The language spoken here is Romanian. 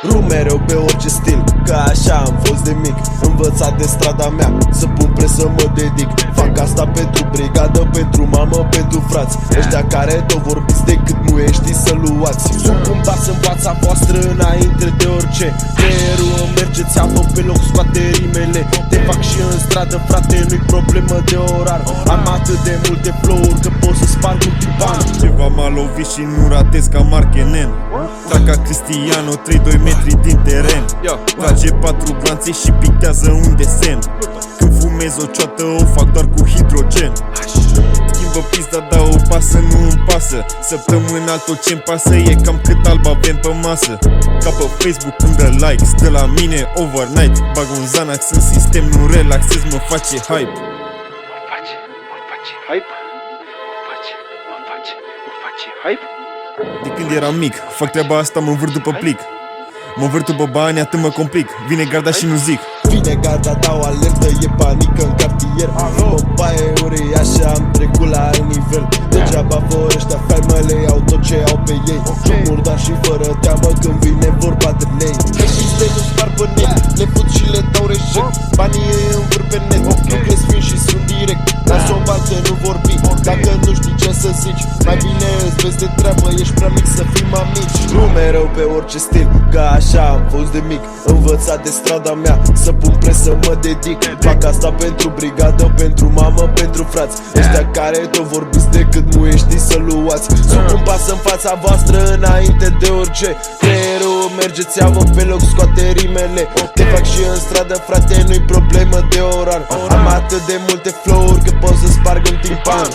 Ru mereu pe orice stil, că așa am fost de mic. Învățat de strada mea, să pun presă mă dedic. Fac asta pentru brigadă, pentru mamă, pentru frați. Ăștia care tot vorbiți decât muiești să luați. Sunt un pas în fața voastră înainte de orice. Creierul îmi merge țeavă pe loc, scoate rimele. Te fac și în stradă, frate, nu-i problemă de orar. Am atât de multe flow-uri că pot să sparg un tipan. Ceva m-a lovit și nu ratez ca Marchenen. Trag ca Cristiano, 3-2 metri din teren. Trage 4 glanțe și pictează un desen. Când fumez o cioată o fac doar cu hidrogen. Schimbă pizda, dar o pasă, nu-mi pasă. Săptămâna tot ce-mi pasă e cam cât alb avem pe masă. Ca pe Facebook când dă likes, dă la mine overnight. Bag un Xanax în sistem, nu relaxez, mă face hype. Mă face hype? Mă face hype? De când eram mic, fac treaba asta, mă învârt după plic. Mă învârt după bani, atât mă complic. Vine garda și nu zic. Vine garda, dau alertă, e panică în cartier. Mă baie uriașă, am trecut la alt nivel. Degeaba vor ăștia fai, mă le iau tot ce au pe ei. Joc murdar și fără teamă când vine vorba de lei. Ieșiți de nu spar pe net, le put și le dau reject. Banii îi învârt pe net, nu crezi fin și sunt direct. Las o baltă, nu vorbi, dacă nu știi ce să zici. Mai bine îți vezi de treabă, ești prea mic să fim amici. Nu mereu pe orice stil, că așa am fost de mic. Învățat de strada mea, să pun presă mă dedic. Fac asta pentru brigadă, pentru mamă, pentru frați. Ăștia care tot vorbiți decât muiești să luați. Sunt un pas în fața voastră înainte de orice. Creierul merge țeavă pe loc, scoate rimele. Te fac și în stradă, frate, nu-i problemă de orar. Am atât de multe flow-uri că pot să sparg un timpan.